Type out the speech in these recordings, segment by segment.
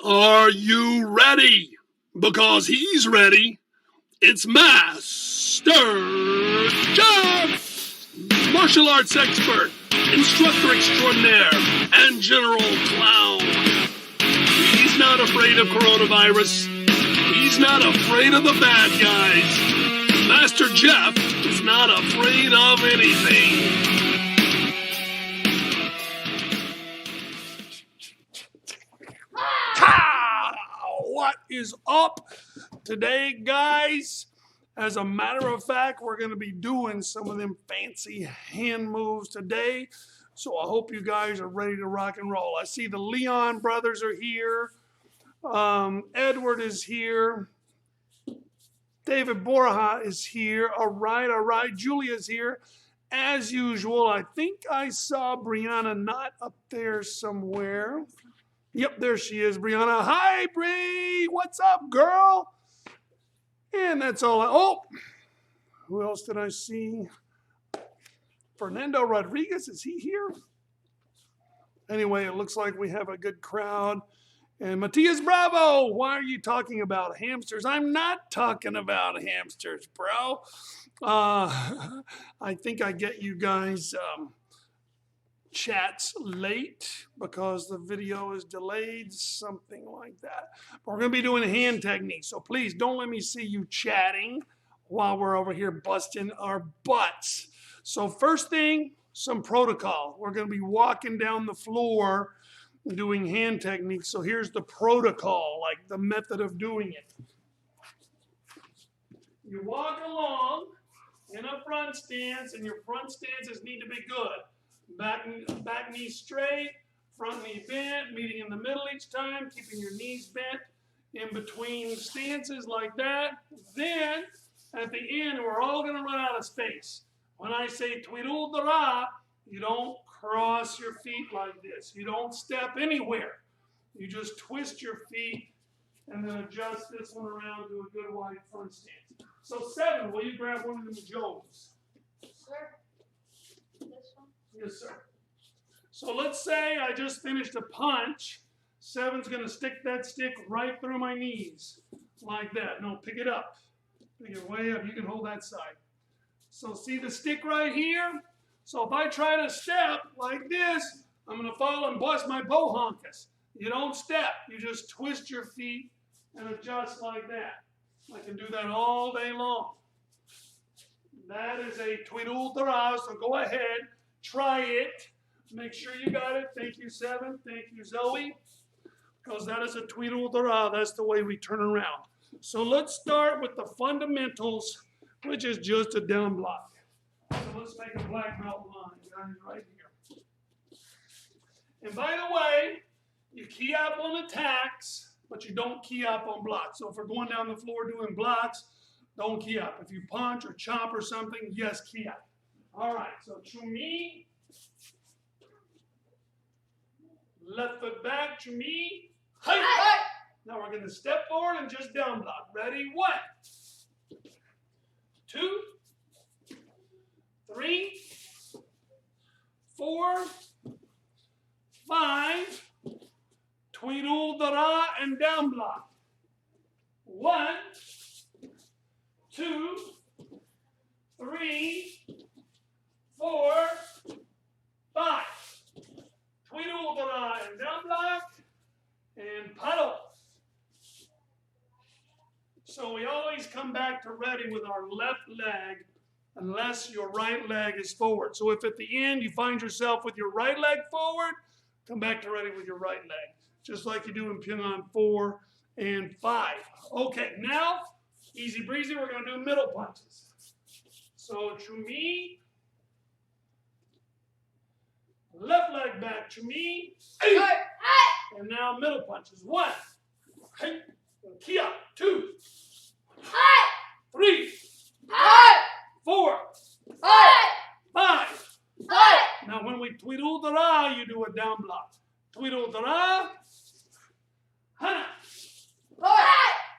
Are you ready? Because he's ready. It's Master Jeff, martial arts expert, instructor extraordinaire, and general clown. He's not afraid of coronavirus. He's not afraid of the bad guys. Master Jeff is not afraid of anything. What is up today, guys? As a matter of fact, we're going to be doing some of them fancy hand moves today. So I hope you guys are ready to rock and roll. I see the Leon brothers are here. Edward is here. David Borja is here. All right. Julia's here. As usual, I think I saw Brianna not up there somewhere. Yep, there she is, Brianna. Hi, Bree. What's up, girl? And that's all. Oh, who else did I see? Fernando Rodriguez, is he here? Anyway, it looks like we have a good crowd. And Matias Bravo, why are you talking about hamsters? I'm not talking about hamsters, bro. I think I get you guys chats late because the video is delayed, something like that. But we're going to be doing a hand technique, so please don't let me see you chatting while we're over here busting our butts. So first thing, some protocol. We're going to be walking down the floor doing hand techniques. So here's the protocol, like the method of doing it. You walk along in a front stance, and your front stances need to be good. Back knee straight, front knee bent, meeting in the middle each time, keeping your knees bent in between stances like that. Then, at the end, we're all going to run out of space. When I say tweedle the ra, you don't cross your feet like this. You don't step anywhere. You just twist your feet and then adjust this one around to a good wide front stance. So 7, will you grab one of them Jones? Sir? Yes, sir. So let's say I just finished a punch. 7's going to stick that stick right through my knees like that. No, pick it up. Pick it way up. You can hold that side. So see the stick right here? So if I try to step like this, I'm going to fall and bust my bohonkus. You don't step. You just twist your feet and adjust like that. I can do that all day long. That is a tweedle-da-ra, so go ahead. Try it. Make sure you got it. Thank you, 7. Thank you, Zoe. Because that is a tweedle-da-ra. That's the way we turn around. So let's start with the fundamentals, which is just a down block. So let's make a black belt line, guys, right here. And by the way, you key up on attacks, but you don't key up on blocks. So if we're going down the floor doing blocks, don't key up. If you punch or chop or something, yes, key up. All right, so Chumi, left foot back, Chumi, hi. Now we're going to step forward and just down block. Ready? 1, 2, 3, 4, 5, tweedle-da-ra and down block. 1, 2, 3, 4, 5. Tweedle-da-ra and down block and paddle. So we always come back to ready with our left leg unless your right leg is forward. So if at the end you find yourself with your right leg forward, come back to ready with your right leg. Just like you do in Pyongyang 4 and 5. Okay, now, easy breezy, we're going to do middle punches. So Chumi, left leg back, Chumi, and now middle punches. 1, Kia, 2, 3, 4, 5. Now when we tweedle-da-ra, you do a down block. Tweedle-da-ra, hana,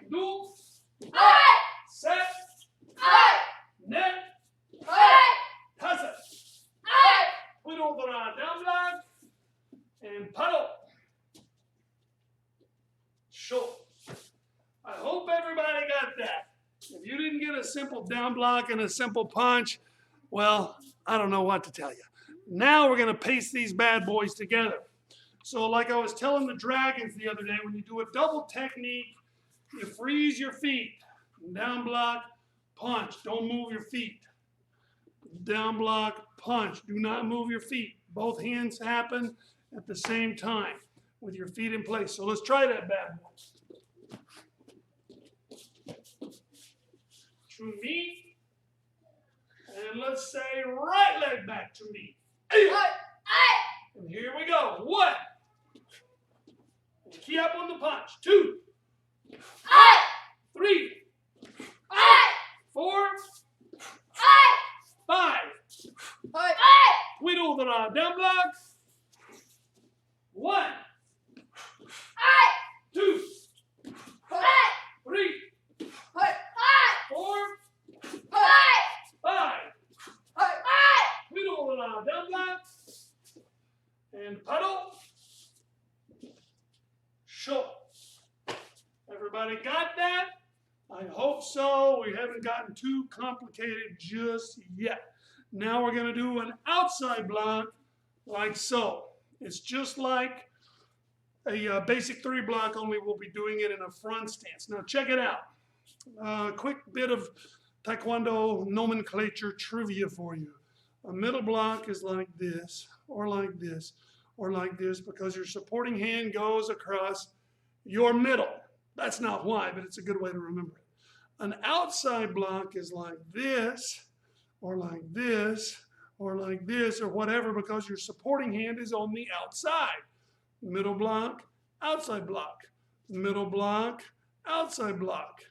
do, set, net, tasa. Tweedle-da-ra, down block, and paddle. simple down block and a simple punch, well, I don't know what to tell you. Now we're going to paste these bad boys together. So like I was telling the Dragons the other day, when you do a double technique, you freeze your feet. Down block, punch. Don't move your feet. Down block, punch. Do not move your feet. Both hands happen at the same time with your feet in place. So let's try that bad boy. To me. And let's say right leg back to me. And here we go. 1. Key up on the punch. 2. 3. 4. 5. Twiddle the down block. 1. 2. 3. 4. 5. Twiddle the down block. And puddle. Show. Everybody got that? I hope so. We haven't gotten too complicated just yet. Now we're going to do an outside block like so. It's just like a basic 3 block, only we'll be doing it in a front stance. Now check it out. Quick bit of Taekwondo nomenclature trivia for you. A middle block is like this, or like this, or like this, because your supporting hand goes across your middle. That's not why, but it's a good way to remember it. An outside block is like this, or like this, or like this, or whatever, because your supporting hand is on the outside. Middle block, outside block. Middle block, outside block.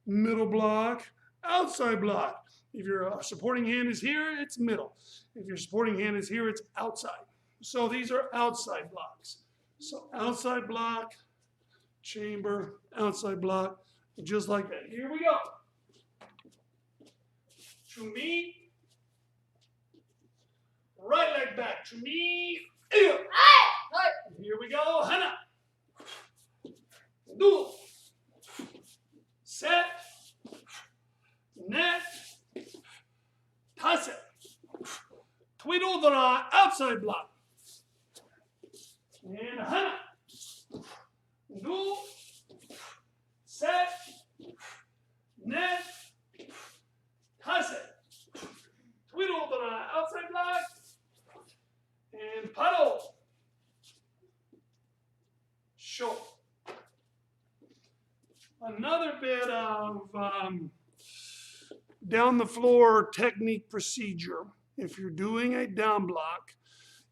Middle block, outside block. If your supporting hand is here, it's middle. If your supporting hand is here, it's outside. So these are outside blocks. So outside block, chamber, outside block, just like that. Here we go. To me. Right leg back. To me. Here we go. Hana. Do. Set. Net. Toss it. Twiddle the outside block. And hana. Do. Set. Net. Toss it. Twiddle the outside block. And puddle. Show. Another bit of down the floor technique procedure. If you're doing a down block,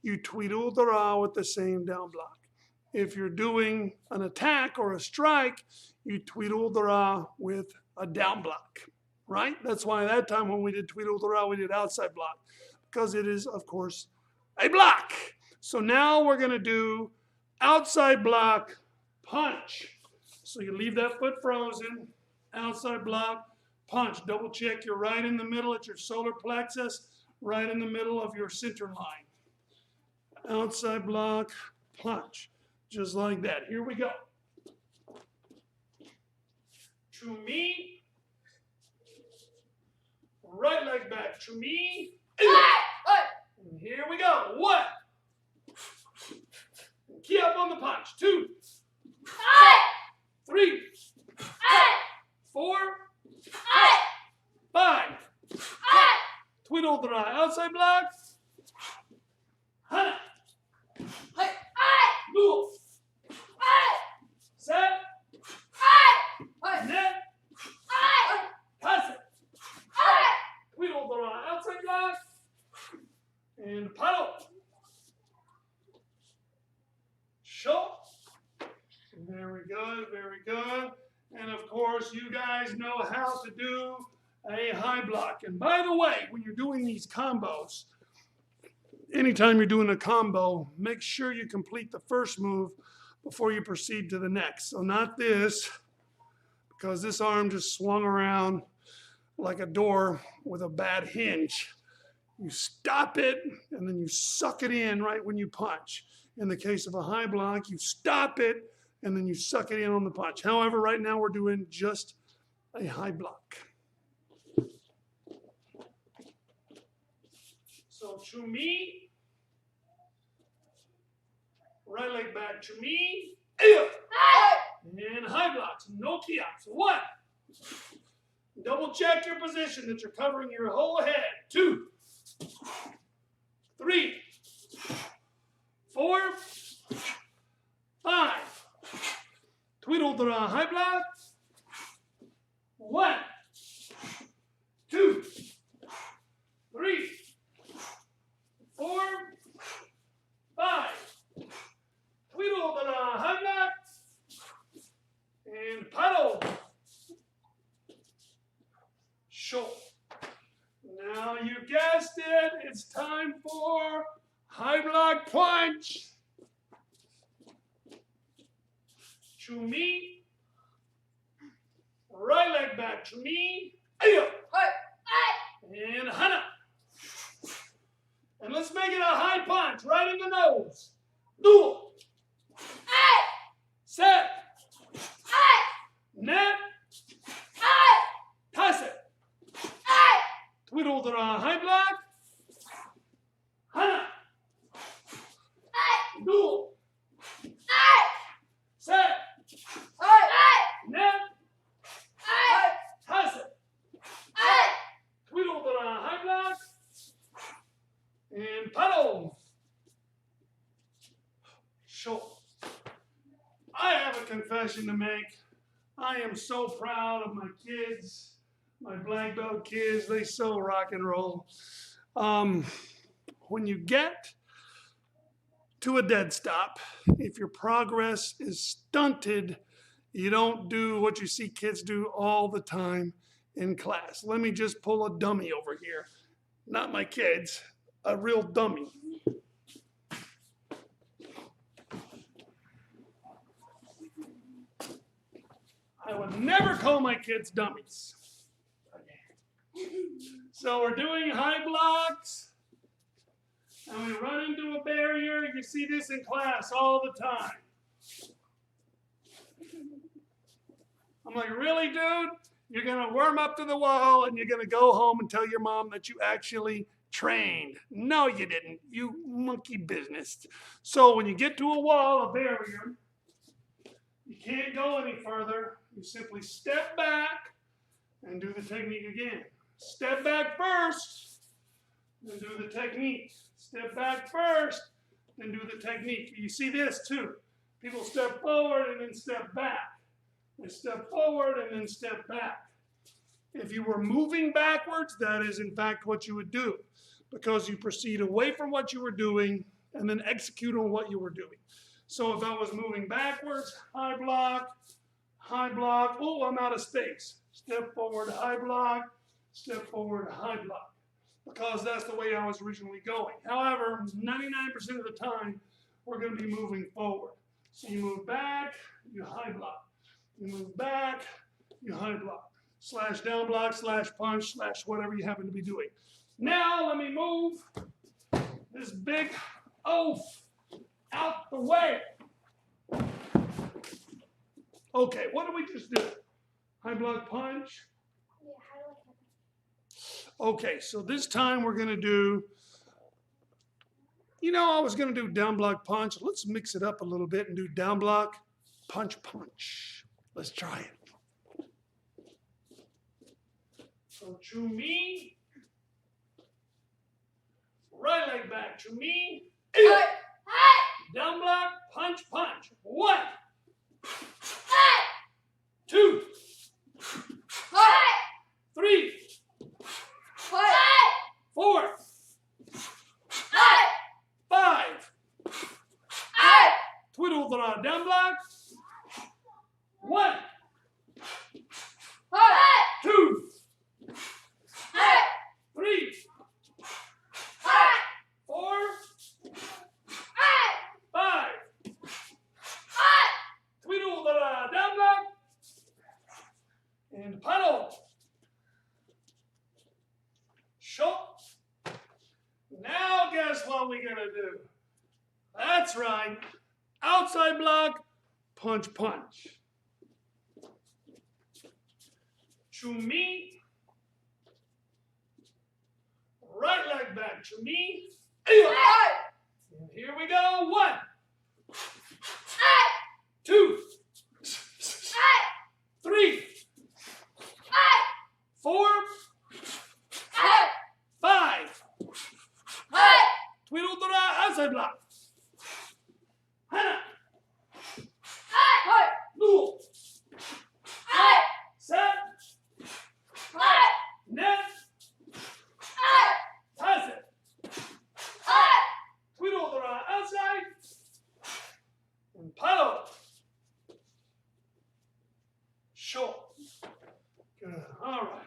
you twiddle the ra with the same down block. If you're doing an attack or a strike, you twiddle the ra with a down block, right? That's why that time when we did twiddle the ra, we did outside block, because it is, of course, a block. So now we're going to do outside block punch. So you leave that foot frozen, outside block punch. Double check you're right in the middle at your solar plexus, right in the middle of your center line. Outside block punch. Just like that. Here we go. To me. Right leg back. To me. And here we go. 1. Key up on the punch. 2. 3. 4. 5. Twiddle the outside block. Hana. Move. Set. Net. Pass it. Twiddle the outside block. And paddle. Show. Very good, very good. And of course, you guys know how to do a high block. And by the way, when you're doing these combos, anytime you're doing a combo, make sure you complete the first move before you proceed to the next. So not this, because this arm just swung around like a door with a bad hinge. You stop it, and then you suck it in right when you punch. In the case of a high block, you stop it, and then you suck it in on the punch. However, right now we're doing just a high block. So to me, right leg back to me, and high blocks, no kiops. 1. Double check your position that you're covering your whole head. 2, 3, 4, 5. Tweedle the high block. 1, 2, 3, 4, 5. Tweedle the high block. And paddle. Show. Now you guessed it. It's time for high block punch. To me. Right leg back to me. And Hana. And let's make it a high punch right in the nose. Duel. Set. Net. Toss it. Twiddle the high block. Hana. Duel. Set. Net. Toss it. Twiddle the high block. And paddle. Show. I have a confession to make. I am so proud of my kids, my black belt kids. They so rock and roll. When you get to a dead stop, if your progress is stunted, you don't do what you see kids do all the time in class. Let me just pull a dummy over here. Not my kids, a real dummy. I would never call my kids dummies. So we're doing high blocks, and we run into a barrier. You see this in class all the time. I'm like, really, dude? You're going to worm up to the wall, and you're going to go home and tell your mom that you actually trained. No, you didn't. You monkey business. So when you get to a wall, a barrier, you can't go any further. You simply step back and do the technique again. Step back first, then do the technique. Step back first, then do the technique. You see this too. People step forward and then step back. They step forward and then step back. If you were moving backwards, that is in fact what you would do, because you proceed away from what you were doing and then execute on what you were doing. So if I was moving backwards, high block, oh, I'm out of space. Step forward, high block, step forward, high block, because that's the way I was originally going. However, 99% of the time, we're going to be moving forward. So you move back, you high block. You move back, you high block. Slash down block, slash punch, slash whatever you happen to be doing. Now let me move this big oaf out the way. Okay, what did we just do? High block punch? Yeah, high block punch. Okay, so this time we're going to do, I was going to do down block punch. Let's mix it up a little bit and do down block punch punch. Let's try it. So to me, right leg back to me. Down block punch punch. 1, 2, 3, 4, 5. Twiddle the down block. 1, 2, 3, 4, 5. Twiddle the down block. And paddle. Show. Now guess what we're going to do? That's right. Outside block, punch, punch. To me, right leg back again. To me. And here we go. 1, 2, 3, 4, 5. Twiddle the outside block. Hannah. Lul. Set. Net. Toss it. Twiddle the outside. And paddle. Sure. Good. All right.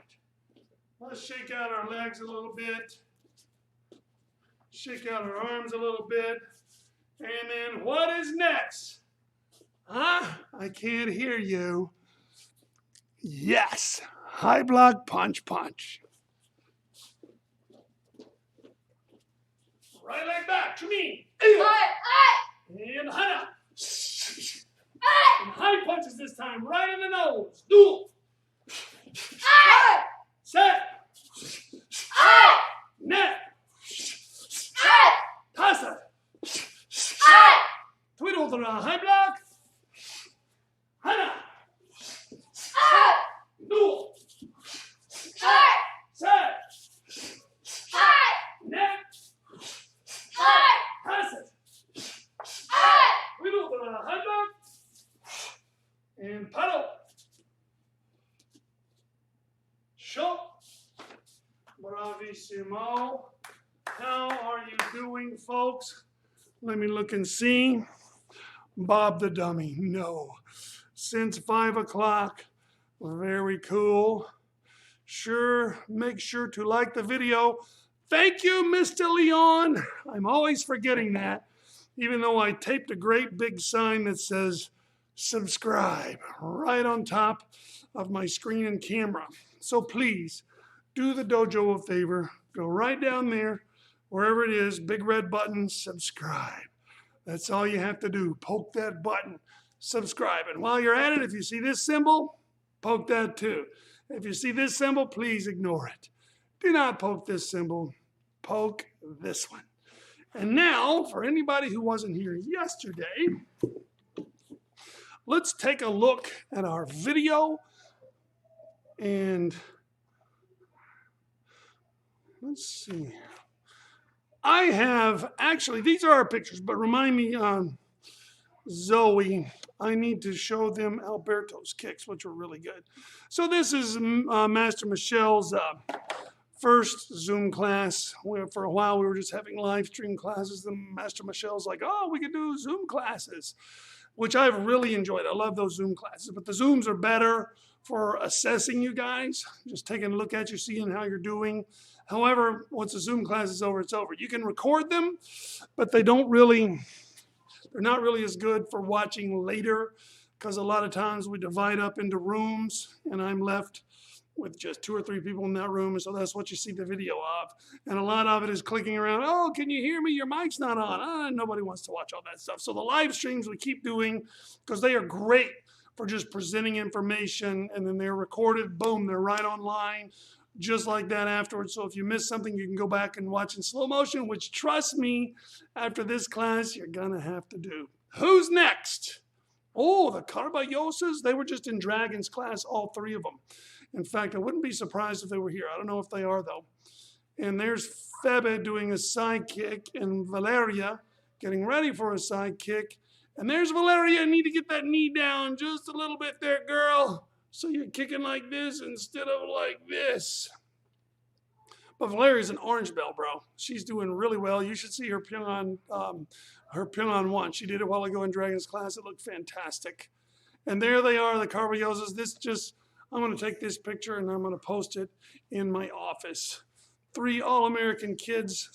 Let's shake out our legs a little bit. Shake out our arms a little bit. And then what is next? Huh? I can't hear you. Yes. High block punch punch. Right leg back to me. And Hannah. And high punches this time. Right in the nose. Duel. Set. Net. Toss it. Twiddle the high block. Hannah. Duel. Set. Net. Toss it. Twiddle the high block. And paddle. Sure. Bravissimo. How are you doing, folks? Let me look and see. Bob the dummy, no. Since 5 o'clock, very cool. Sure, make sure to like the video. Thank you, Mr. Leon. I'm always forgetting that, even though I taped a great big sign that says subscribe right on top of my screen and camera. So please, do the dojo a favor. Go right down there, wherever it is, big red button, subscribe. That's all you have to do. Poke that button, subscribe. And while you're at it, if you see this symbol, poke that too. If you see this symbol, please ignore it. Do not poke this symbol. Poke this one. And now, for anybody who wasn't here yesterday, let's take a look at our video. And let's see. I have, actually, these are our pictures, but remind me, Zoe, I need to show them Alberto's kicks, which were really good. So this is Master Michelle's first Zoom class. For a while, we were just having live stream classes. Then Master Michelle's like, oh, we could do Zoom classes, which I've really enjoyed. I love those Zoom classes, but the Zooms are better for assessing you guys, just taking a look at you, seeing how you're doing. However, once the Zoom class is over, it's over. You can record them, but they're not really as good for watching later, because a lot of times we divide up into rooms and I'm left with just 2 or 3 people in that room. And so that's what you see the video of. And a lot of it is clicking around. Oh, can you hear me? Your mic's not on. Nobody wants to watch all that stuff. So the live streams we keep doing, because they are great for just presenting information, and then they're recorded. Boom, they're right online. Just like that afterwards. So if you miss something, you can go back and watch in slow motion, which, trust me, after this class, you're going to have to do. Who's next? Oh, the Carballoses. They were just in Dragon's class, all 3 of them. In fact, I wouldn't be surprised if they were here. I don't know if they are, though. And there's Febe doing a side kick, and Valeria getting ready for a side kick. And there's Valeria. I need to get that knee down just a little bit there, girl. So you're kicking like this instead of like this. But Valeria's an orange belt, bro. She's doing really well. You should see her Pyongan 1. She did it a while ago in Dragon's class. It looked fantastic. And there they are, the Carballoses. I'm going to take this picture and I'm going to post it in my office. 3 All-American kids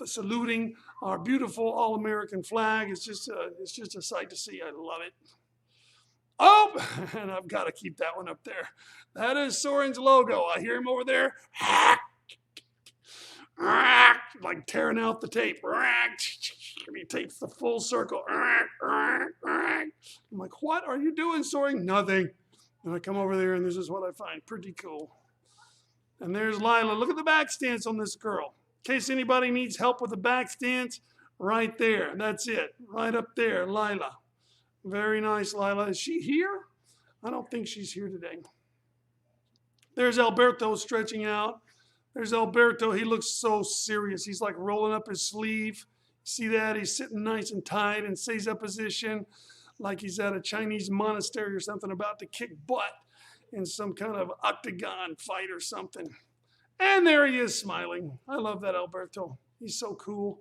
saluting our beautiful All-American flag. It's just a sight to see. I love it. Oh, and I've got to keep that one up there. That is Soren's logo. I hear him over there. Like tearing out the tape. He tapes the full circle. I'm like, what are you doing, Soren? Nothing. And I come over there, and this is what I find. Pretty cool. And there's Lila. Look at the back stance on this girl. In case anybody needs help with the back stance, right there. That's it. Right up there, Lila. Very nice, Lila. Is she here? I don't think she's here today. There's Alberto stretching out. There's Alberto. He looks so serious. He's like rolling up his sleeve. See that? He's sitting nice and tight in seiza position, like he's at a Chinese monastery or something, about to kick butt in some kind of octagon fight or something. And there he is smiling. I love that Alberto. He's so cool.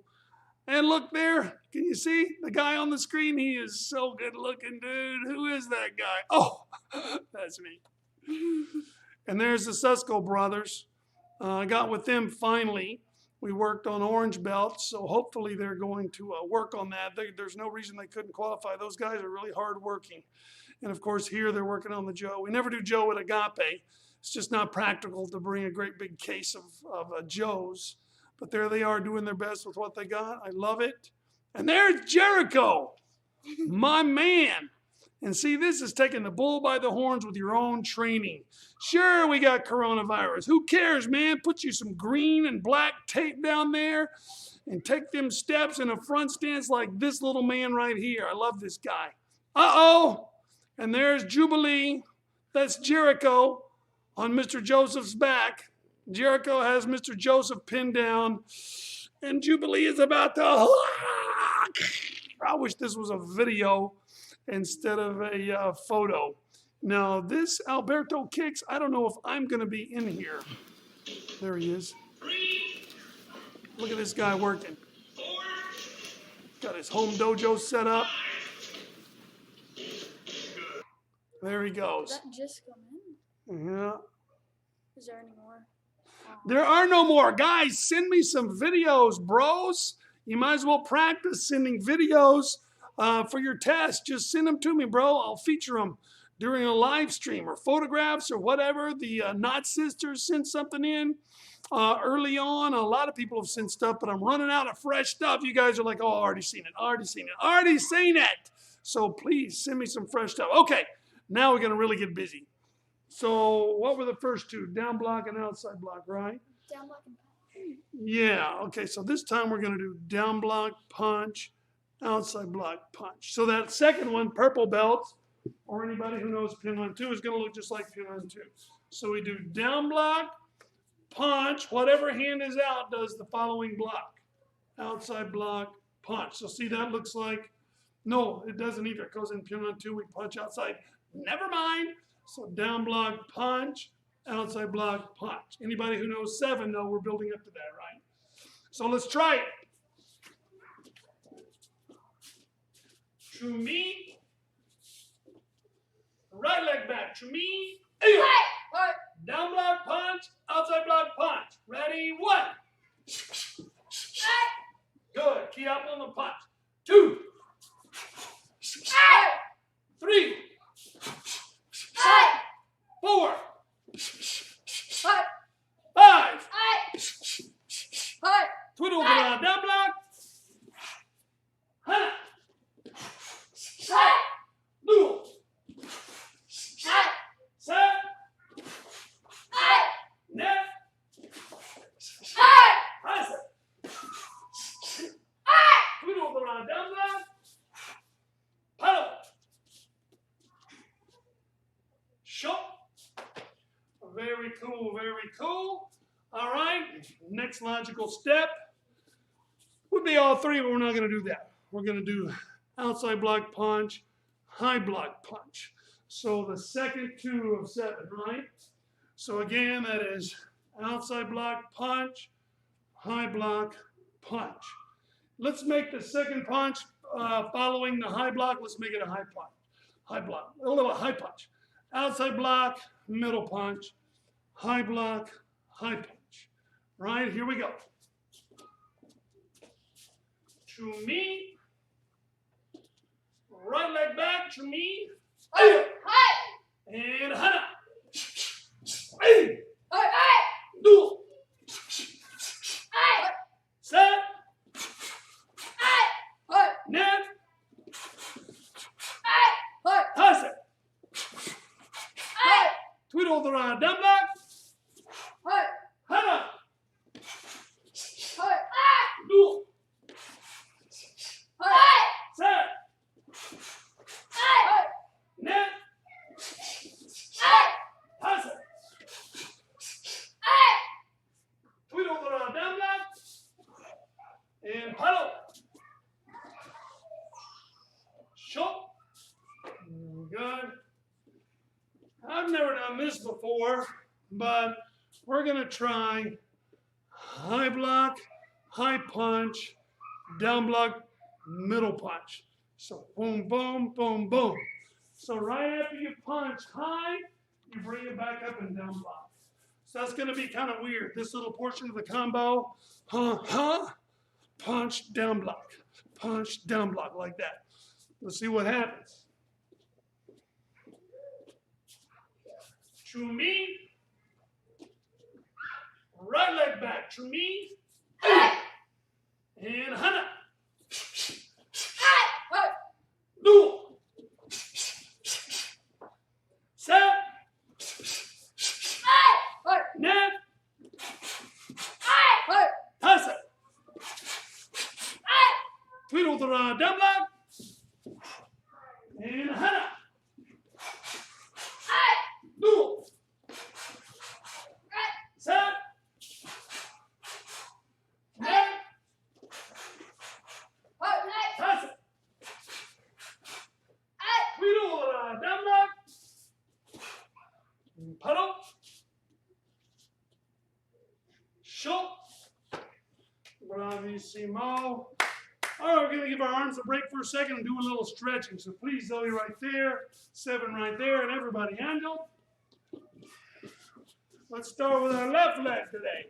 And look there. Can you see the guy on the screen? He is so good looking, dude. Who is that guy? Oh, that's me. And there's the Susko brothers. I got with them finally. We worked on orange belts, so hopefully they're going to work on that. There's no reason they couldn't qualify. Those guys are really hard working. And of course here they're working on the Joe. We never do Joe at Agape. It's just not practical to bring a great big case of Joes. But there they are doing their best with what they got. I love it. And there's Jericho, my man. And see, this is taking the bull by the horns with your own training. Sure, we got coronavirus. Who cares, man? Put you some green and black tape down there and take them steps in a front stance like this little man right here. I love this guy. Uh-oh. And there's Jubilee. That's Jericho on Mr. Joseph's back. Jericho has Mr. Joseph pinned down. And Jubilee is about to... I wish this was a video instead of a photo. Now, this Alberto kicks, I don't know if I'm going to be in here. There he is. Look at this guy working. Got his home dojo set up. There he goes. Did that just come in? Yeah. Is there any more? There are no more. Guys, send me some videos, bros. You might as well practice sending videos for your test. Just send them to me, bro. I'll feature them during a live stream or photographs or whatever. The Knot Sisters sent something in early on. A lot of people have sent stuff, but I'm running out of fresh stuff. You guys are like, oh, already seen it, already seen it, already seen it. So please send me some fresh stuff. Okay, now we're going to really get busy. So what were the first two? Down block and outside block, right? Down block and punch. Yeah, okay, so this time we're going to do down block, punch, outside block, punch. So that second one, purple belt, or anybody who knows pin on two, is going to look just like pin on two. So we do down block, punch, whatever hand is out does the following block. Outside block, punch. So see, that looks like, no, it doesn't either. It goes in pin on two, we punch outside. Never mind. So down block, punch, outside block, punch. Anybody who knows 7, though, we're building up to that, right? So let's try it. To me, right leg back. To me, down block, punch, outside block, punch. Ready, 1. Good. Key up on the punch. 2. 3. 4. 5. Twiddle around, down block. Hana. Noodle. Set. Net. Pass it. Twiddle around, down block. Paddle. Shot. Very cool, very cool. All right, next logical step would be all 3, but we're not going to do that. We're going to do outside block punch, high block punch. So the second 2 of 7, right? So again, that is outside block punch, high block punch. Let's make the second punch following the high block. Let's make it a high punch. High block, a little high punch. Outside block, middle punch, high block, high punch. Right, here we go. To me, right leg back, to me, and hana. Duel. Set. Net. Pass it. Twiddle the round, down block. Hana. done this before, but we're going to try high block, high punch, down block, middle punch. So boom, boom, boom, boom. So right after you punch high, you bring it back up and down block. So that's going to be kind of weird. This little portion of the combo, punch, down block like that. Let's see what happens. True me. Right leg back. True me. And Hana. Duel. Set. Net. Tasa. Twiddle the down block. And Hana. Duel. Set. Net. Tasa. Twiddle the down block. Puddle. Short. Bravissimo. All right, we're going to give our arms a break for a second and do a little stretching. So please, Zoe right there, 7 right there, and everybody handle. Let's start with our left leg today.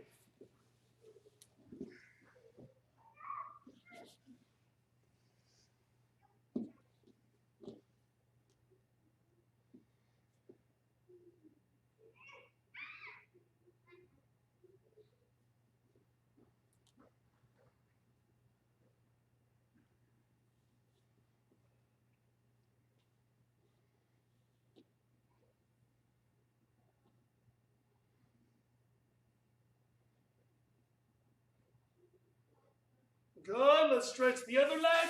Good. Let's stretch the other leg.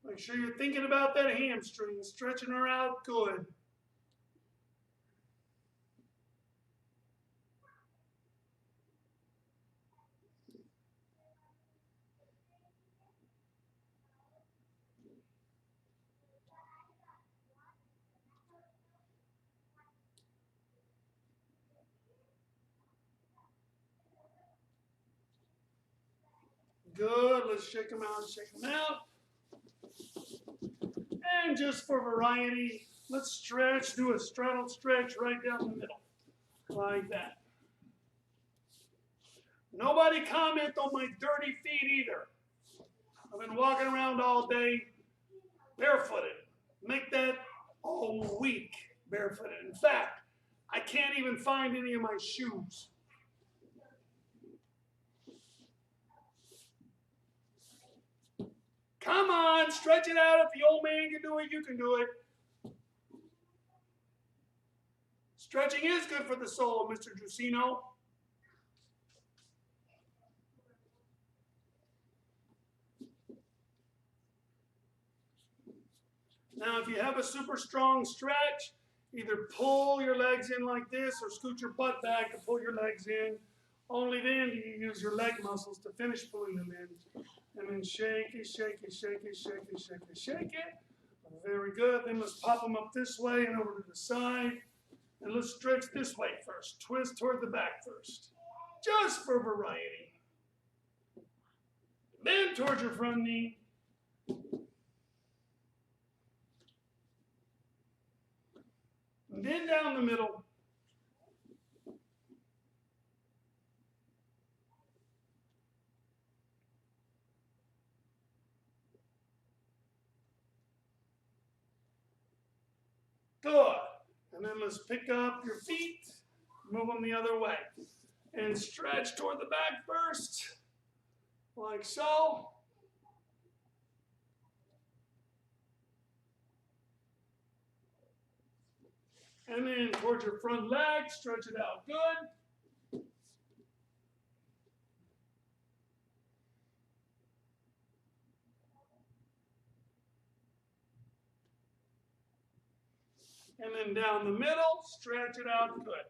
Make sure you're thinking about that hamstring, stretching her out good. Good. Let's shake them out, shake them out. And just for variety, let's stretch, do a straddle stretch right down the middle, like that. Nobody comment on my dirty feet either. I've been walking around all day barefooted. Make that all week barefooted. In fact, I can't even find any of my shoes. Come on, stretch it out. If the old man can do it, you can do it. Stretching is good for the soul, Mr. Drusino. Now, if you have a super strong stretch, either pull your legs in like this or scoot your butt back to pull your legs in. Only then do you use your leg muscles to finish pulling them in. And then shake it, shake it, shake it, shake it, shake it, shake it. Very good. Then let's pop them up this way and over to the side. And let's stretch this way first. Twist toward the back first. Just for variety. Then towards your front knee. And then down the middle. Good. And then let's pick up your feet, move them the other way. And stretch toward the back first, like so. And then towards your front leg, stretch it out good. And then down the middle, stretch it out good.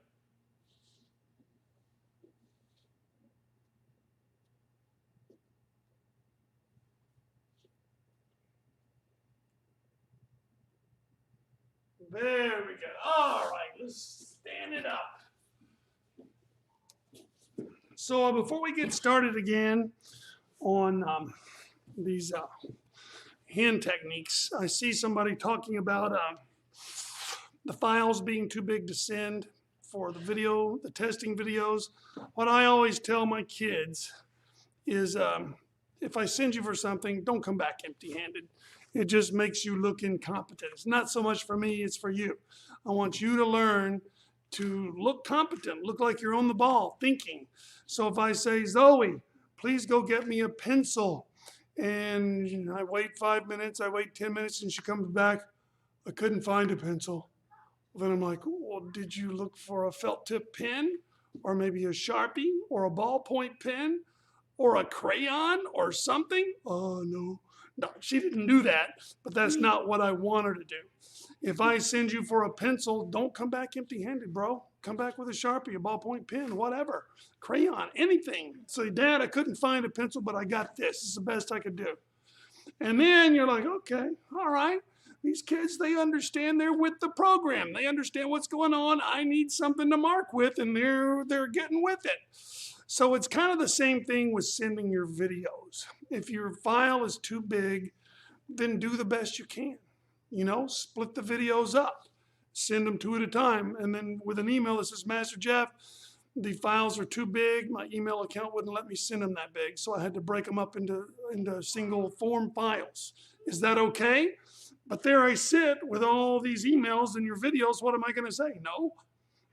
Very good. All right, let's stand it up. So before we get started again on these hand techniques, I see somebody talking about the files being too big to send for the video, the testing videos. What I always tell my kids is if I send you for something, don't come back empty-handed. It just makes you look incompetent. It's not so much for me, it's for you. I want you to learn to look competent, look like you're on the ball, thinking. So if I say, Zoe, please go get me a pencil, and I wait 5 minutes, I wait 10 minutes, and she comes back, I couldn't find a pencil. Then I'm like, well, did you look for a felt tip pen, or maybe a Sharpie, or a ballpoint pen, or a crayon, or something? Oh, no. No, she didn't do that, but that's not what I want her to do. If I send you for a pencil, don't come back empty-handed, bro. Come back with a Sharpie, a ballpoint pen, whatever. Crayon, anything. Say, Dad, I couldn't find a pencil, but I got this. This is the best I could do. And then you're like, okay, all right. These kids, they understand they're with the program. They understand what's going on. I need something to mark with, and they're getting with it. So it's kind of the same thing with sending your videos. If your file is too big, then do the best you can. You know, split the videos up. Send them 2 at a time. And then with an email that says, Master Jeff, the files are too big. My email account wouldn't let me send them that big. So I had to break them up into single form files. Is that okay? But there I sit with all these emails and your videos. What am I going to say?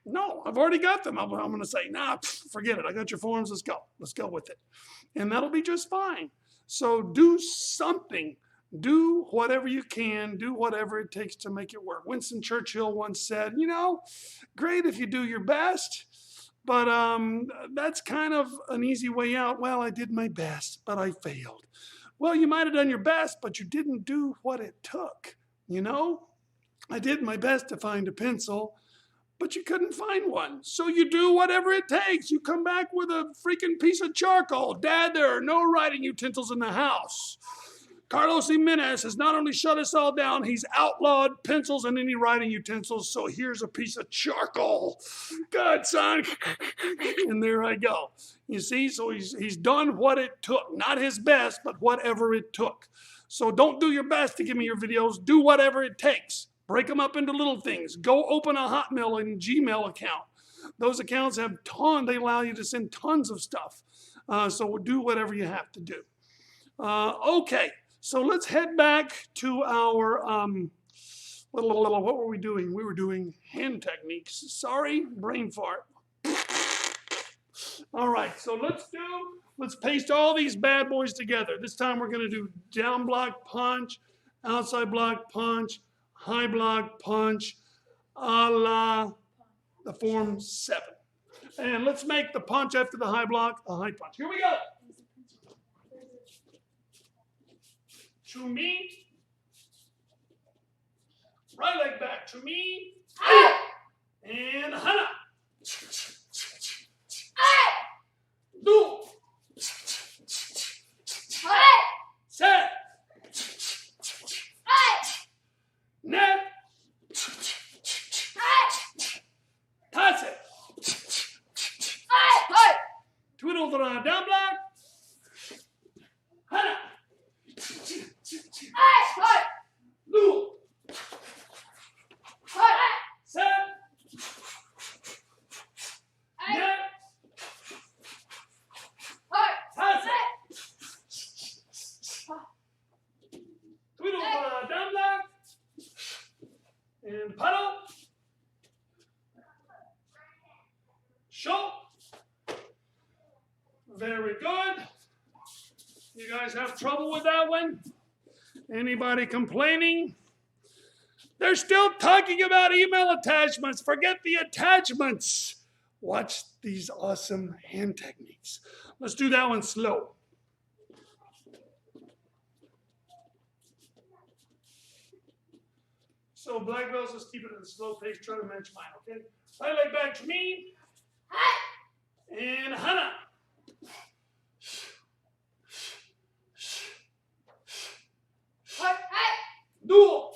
No, I've already got them. I'm going to say, nah, forget it. I got your forms. Let's go. Let's go with it. And that'll be just fine. So do something. Do whatever you can. Do whatever it takes to make it work. Winston Churchill once said, you know, great if you do your best, but that's kind of an easy way out. Well, I did my best, but I failed. Well, you might have done your best, but you didn't do what it took. You know, I did my best to find a pencil, but you couldn't find one. So you do whatever it takes. You come back with a freaking piece of charcoal. Dad, there are no writing utensils in the house. Carlos Jimenez has not only shut us all down, he's outlawed pencils and any writing utensils. So here's a piece of charcoal. Good, son. And there I go. You see, so he's done what it took. Not his best, but whatever it took. So don't do your best to give me your videos. Do whatever it takes. Break them up into little things. Go open a Hotmail and Gmail account. Those accounts have they allow you to send tons of stuff. So do whatever you have to do. Okay, so let's head back to our, what were we doing? We were doing hand techniques. Sorry, brain fart. All right, so let's paste all these bad boys together. This time we're going to do down block punch, outside block punch, high block punch, a la the form 7. And let's make the punch after the high block a high punch. Here we go. To me. Right leg back. To me. And hana. Do. Set. Net. Toss it. Twiddle the down block. Hana. Do. Set. Net. Toss it. Twiddle the down block. And puddle. Show. Very good. You guys have trouble with that one? Anybody complaining? They're still talking about email attachments. Forget the attachments. Watch these awesome hand techniques. Let's do that one slow. So black belts, let's keep it at a slow pace. Try to match mine, okay? Right leg back to me. And hana. Do.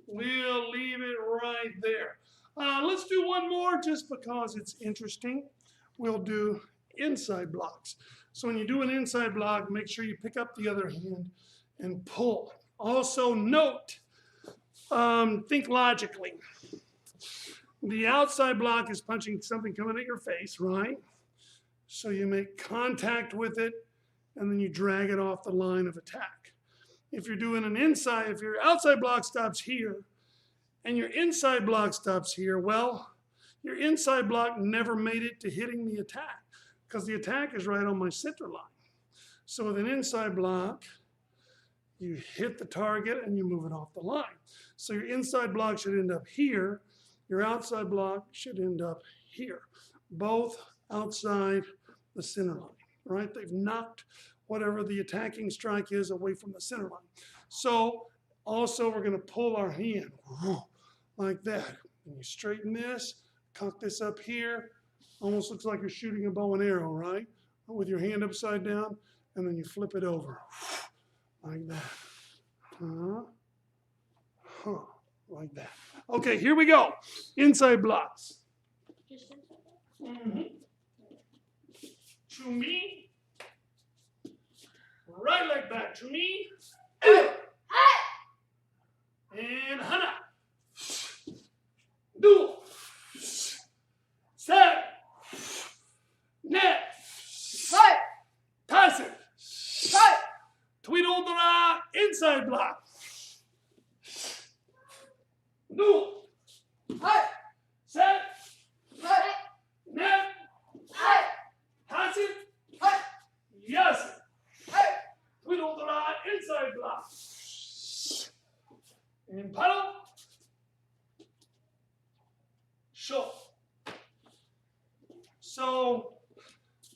We'll leave it right there. Let's do one more just because it's interesting. We'll do inside blocks. So when you do an inside block, make sure you pick up the other hand and pull. Also note, think logically. The outside block is punching something coming at your face, right? So you make contact with it and then you drag it off the line of attack. If you're doing an inside, if your outside block stops here and your inside block stops here, well, your inside block never made it to hitting the attack because the attack is right on my center line. So with an inside block, you hit the target and you move it off the line. So your inside block should end up here. Your outside block should end up here. Both outside the center line, right? They've knocked whatever the attacking strike is away from the center line. So also we're gonna pull our hand like that. And you straighten this, cock this up here. Almost looks like you're shooting a bow and arrow, right? With your hand upside down, and then you flip it over like that. Like that. Okay, here we go. Inside blocks. To me. Right leg back to me. And Hana. Do. Set. Net. Pass it. Tweedledra. Inside block. Do. Set. Net. Pass it. Yes. Tweedledra. Inside block. And paddle. Show. So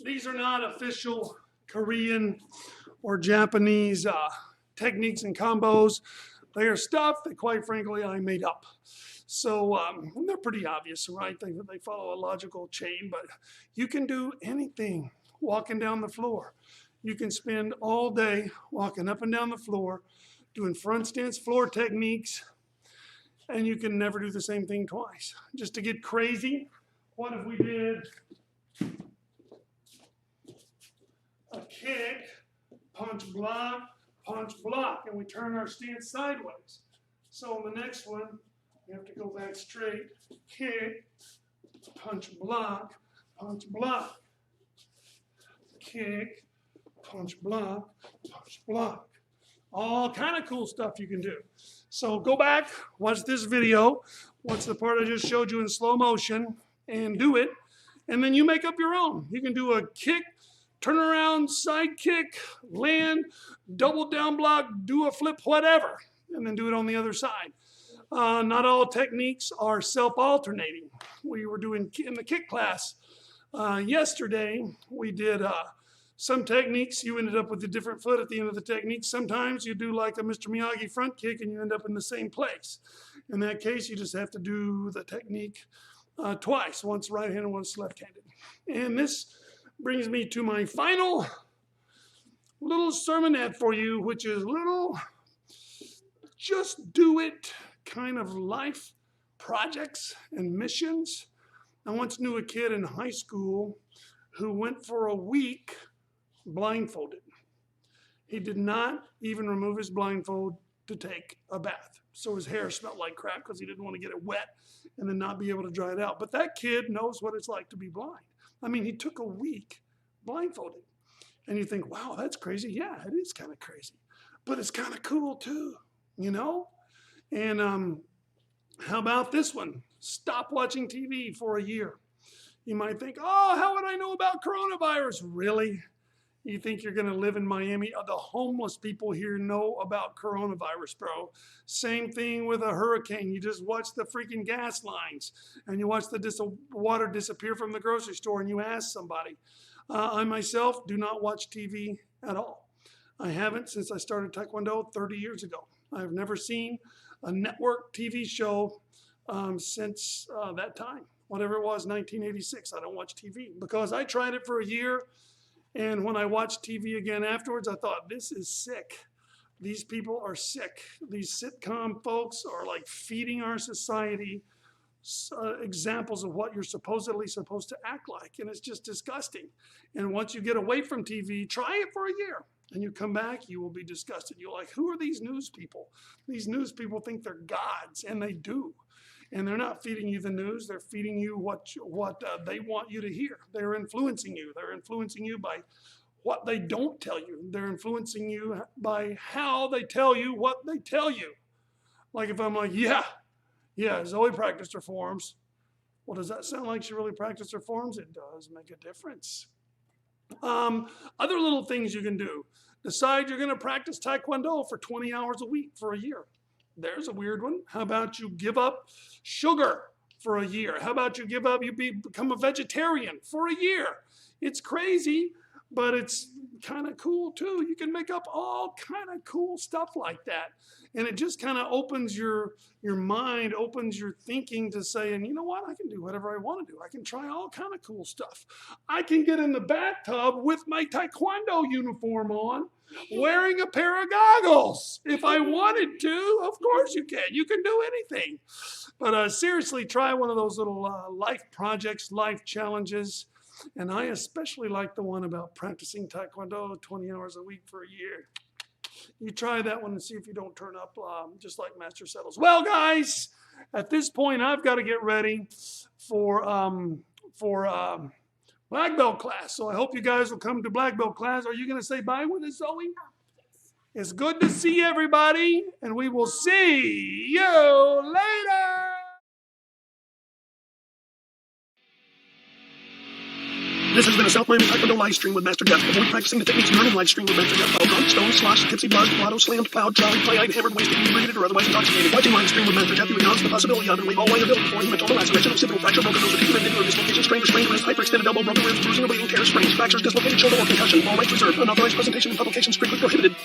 these are not official Korean or Japanese techniques and combos. They are stuff that, quite frankly, I made up. So they're pretty obvious, right? They follow a logical chain, but you can do anything walking down the floor. You can spend all day walking up and down the floor, doing front stance floor techniques, and you can never do the same thing twice. Just to get crazy, what if we did a kick, punch, block, and we turn our stance sideways. So on the next one, you have to go back straight, kick, punch, block, kick, punch, block. All kind of cool stuff you can do. So go back, watch this video, watch the part I just showed you in slow motion, and do it, and then you make up your own. You can do a kick, turn around, side kick, land, double down block, do a flip, whatever, and then do it on the other side. Not all techniques are self-alternating. We were doing in the kick class yesterday, we did some techniques, you ended up with a different foot at the end of the technique. Sometimes you do like a Mr. Miyagi front kick and you end up in the same place. In that case, you just have to do the technique twice, once right-handed, once left-handed. And this brings me to my final little sermonette for you, which is little just do it kind of life projects and missions. I once knew a kid in high school who went for a week blindfolded. He did not even remove his blindfold to take a bath. So his hair smelled like crap because he didn't want to get it wet and then not be able to dry it out. But that kid knows what it's like to be blind. I mean, he took a week blindfolded. And you think, wow, that's crazy. Yeah, it is kind of crazy. But it's kind of cool too, you know? And how about this one? Stop watching TV for a year. You might think, oh, how would I know about coronavirus? Really? You think you're going to live in Miami? The homeless people here know about coronavirus, bro. Same thing with a hurricane. You just watch the freaking gas lines and you watch the water disappear from the grocery store and you ask somebody. I myself do not watch TV at all. I haven't since I started Taekwondo 30 years ago. I've never seen a network TV show since that time. Whatever it was, 1986. I don't watch TV because I tried it for a year. And when I watched TV again afterwards, I thought, this is sick. These people are sick. These sitcom folks are like feeding our society examples of what you're supposedly supposed to act like, and it's just disgusting. And once you get away from TV, try it for a year, and you come back, you will be disgusted. You're like, who are these news people? These news people think they're gods, and they do. And they're not feeding you the news. They're feeding you what they want you to hear. They're influencing you. They're influencing you by what they don't tell you. They're influencing you by how they tell you what they tell you. Like if I'm like, yeah, Zoe practiced her forms. Well, does that sound like she really practiced her forms? It does make a difference. Other little things you can do. Decide you're going to practice Taekwondo for 20 hours a week for a year. There's a weird one. How about you give up sugar for a year? How about you become a vegetarian for a year? It's crazy, but it's kind of cool too. You can make up all kind of cool stuff like that. And it just kind of opens your mind, opens your thinking to say, and you know what? I can do whatever I want to do. I can try all kind of cool stuff. I can get in the bathtub with my Taekwondo uniform on, wearing a pair of goggles. If I wanted to, of course you can. You can do anything. But seriously, try one of those little life projects, life challenges. And I especially like the one about practicing Taekwondo 20 hours a week for a year. You try that one and see if you don't turn up just like Master Settles. Well, guys, at this point, I've got to get ready for black belt class. So I hope you guys will come to black belt class. Are you going to say bye with us, Zoe? It's good to see everybody, and we will see you later. This has been a South Miami Taekwondo live stream with Master Jeff. Avoid practicing the techniques learned in live stream with Master Jeff. Drunk, stoned, sloshed, tipsy, buzzed, blotto, slammed, plowed, jolly, play-eyed, hammered, wasted, inebriated, or otherwise intoxicated. Watching live stream with Master Jeff, you acknowledge the possibility of and waive all liability for any mental laceration, occipital fracture, broken nose, or teeth, or dislocation, strained wrist, hyperextended elbow, broken ribs, bruising or bleeding, tears, sprains, fractures, dislocated shoulder, or concussion. All rights reserved. Unauthorized presentation and publication strictly prohibited.